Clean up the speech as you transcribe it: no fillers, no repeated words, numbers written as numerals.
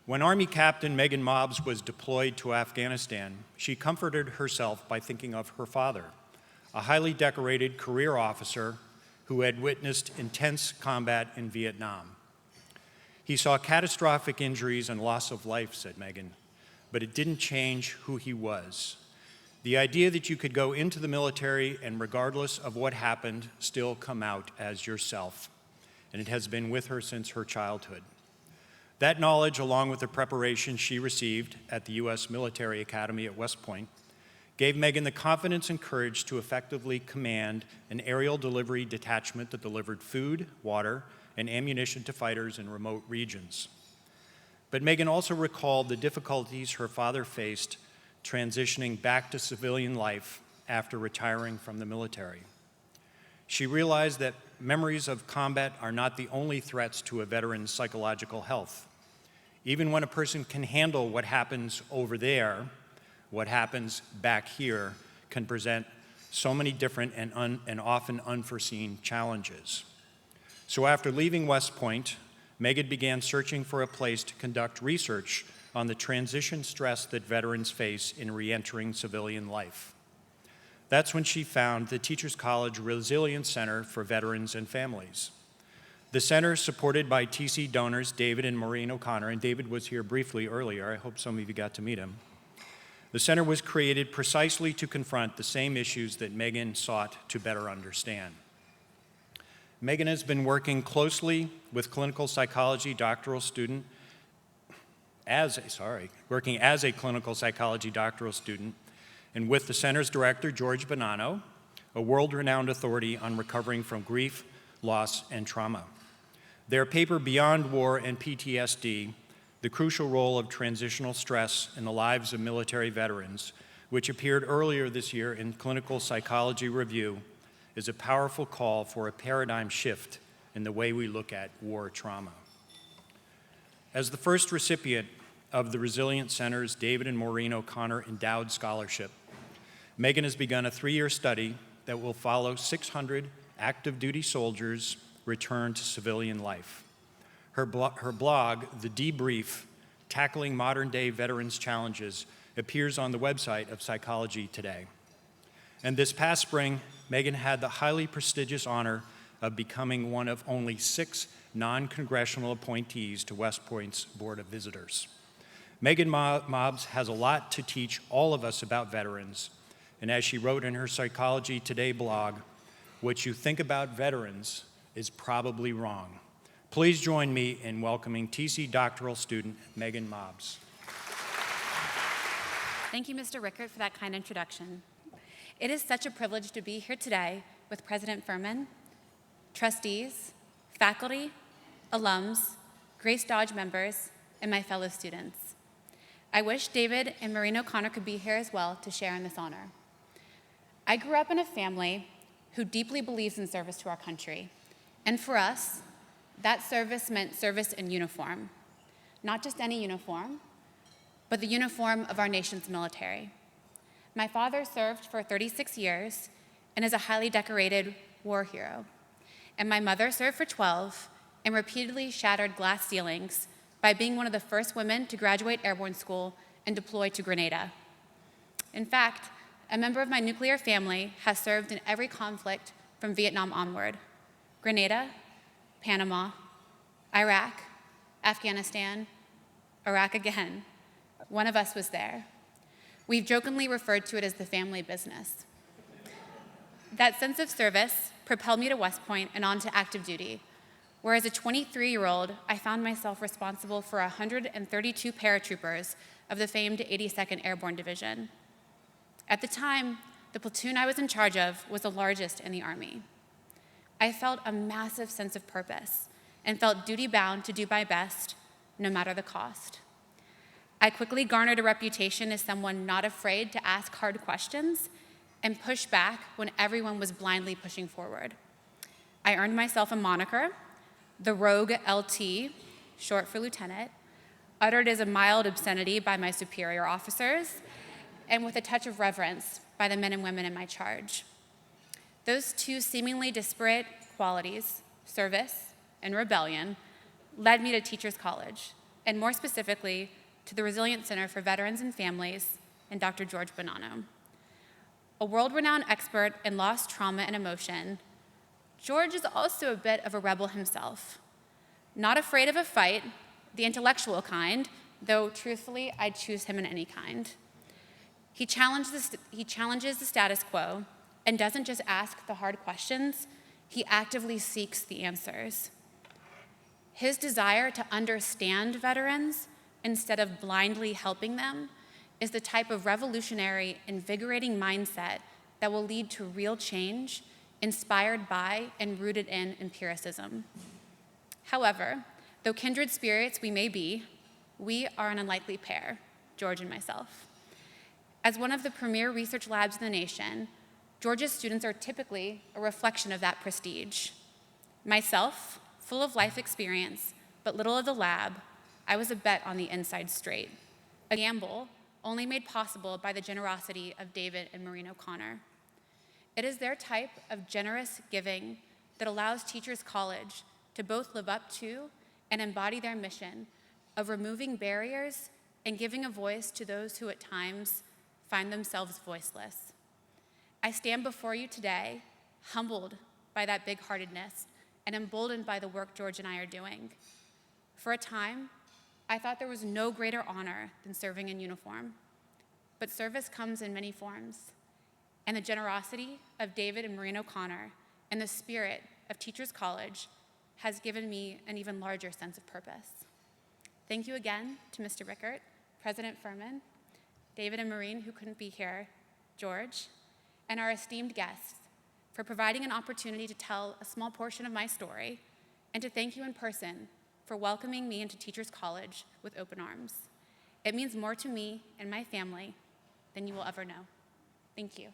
When Army Captain Meaghan Mobbs was deployed to Afghanistan, she comforted herself by thinking of her father, a highly decorated career officer who had witnessed intense combat in Vietnam. "He saw catastrophic injuries and loss of life," said Meaghan, "but it didn't change who he was. The idea that you could go into the military and regardless of what happened, still come out as yourself." And it has been with her since her childhood. That knowledge, along with the preparation she received at the U.S. Military Academy at West Point, gave Meaghan the confidence and courage to effectively command an aerial delivery detachment that delivered food, water, and ammunition to fighters in remote regions. But Meaghan also recalled the difficulties her father faced transitioning back to civilian life after retiring from the military. She realized that memories of combat are not the only threats to a veteran's psychological health. Even when a person can handle what happens over there, what happens back here can present so many different and often unforeseen challenges. So after leaving West Point, Meaghan began searching for a place to conduct research on the transition stress that veterans face in re-entering civilian life. That's when she found the Teachers College Resilience Center for Veterans and Families. The center, supported by TC donors David and Maureen O'Connor, and David was here briefly earlier, I hope some of you got to meet him. The center was created precisely to confront the same issues that Meaghan sought to better understand. Meaghan has been working closely with clinical psychology doctoral student, working as a clinical psychology doctoral student, and with the center's director, George Bonanno, a world-renowned authority on recovering from grief, loss, and trauma. Their paper, Beyond War and PTSD, The Crucial Role of Transitional Stress in the Lives of Military Veterans, which appeared earlier this year in Clinical Psychology Review, is a powerful call for a paradigm shift in the way we look at war trauma. As the first recipient of the Resilience Center's David and Maureen O'Connor Endowed Scholarship, Meaghan has begun a 3-year study that will follow 600 active duty soldiers return to civilian life. Her blog, The Debrief, Tackling Modern Day Veterans Challenges, appears on the website of Psychology Today. And this past spring, Meaghan had the highly prestigious honor of becoming one of only 6 non-congressional appointees to West Point's Board of Visitors. Meaghan Mobbs has a lot to teach all of us about veterans, and as she wrote in her Psychology Today blog, what you think about veterans is probably wrong. Please join me in welcoming TC doctoral student Meaghan Mobbs. Thank you, Mr. Rickert, for that kind introduction. It is such a privilege to be here today with President Furman, trustees, faculty, alums, Grace Dodge members, and my fellow students. I wish David and Maureen O'Connor could be here as well to share in this honor. I grew up in a family who deeply believes in service to our country. And for us, that service meant service in uniform. Not just any uniform, but the uniform of our nation's military. My father served for 36 years and is a highly decorated war hero. And my mother served for 12 and repeatedly shattered glass ceilings by being one of the first women to graduate airborne school and deploy to Grenada. In fact, a member of my nuclear family has served in every conflict from Vietnam onward: Grenada, Panama, Iraq, Afghanistan, Iraq again. One of us was there. We've jokingly referred to it as the family business. That sense of service propelled me to West Point and on to active duty, where as a 23-year-old, I found myself responsible for 132 paratroopers of the famed 82nd Airborne Division. At the time, the platoon I was in charge of was the largest in the Army. I felt a massive sense of purpose and felt duty-bound to do my best, no matter the cost. I quickly garnered a reputation as someone not afraid to ask hard questions and push back when everyone was blindly pushing forward. I earned myself a moniker, the Rogue LT, short for lieutenant, uttered as a mild obscenity by my superior officers, and with a touch of reverence by the men and women in my charge. Those two seemingly disparate qualities, service and rebellion, led me to Teachers College and more specifically, to the Resilient Center for Veterans and Families and Dr. George Bonanno. A world-renowned expert in loss, trauma, and emotion, George is also a bit of a rebel himself. Not afraid of a fight, the intellectual kind, though truthfully, I'd choose him in any kind. He challenges the status quo and doesn't just ask the hard questions, he actively seeks the answers. His desire to understand veterans instead of blindly helping them is the type of revolutionary, invigorating mindset that will lead to real change inspired by and rooted in empiricism. However, though kindred spirits we may be, we are an unlikely pair, George and myself. As one of the premier research labs in the nation, George's students are typically a reflection of that prestige. Myself, full of life experience, but little of the lab, I was a bet on the inside straight, a gamble only made possible by the generosity of David and Maureen O'Connor. It is their type of generous giving that allows Teachers College to both live up to and embody their mission of removing barriers and giving a voice to those who at times find themselves voiceless. I stand before you today, humbled by that big-heartedness and emboldened by the work George and I are doing. For a time, I thought there was no greater honor than serving in uniform. But service comes in many forms, and the generosity of David and Maureen O'Connor and the spirit of Teachers College has given me an even larger sense of purpose. Thank you again to Mr. Rickert, President Furman, David and Maureen, who couldn't be here, George, and our esteemed guests for providing an opportunity to tell a small portion of my story, and to thank you in person for welcoming me into Teachers College with open arms. It means more to me and my family than you will ever know. Thank you.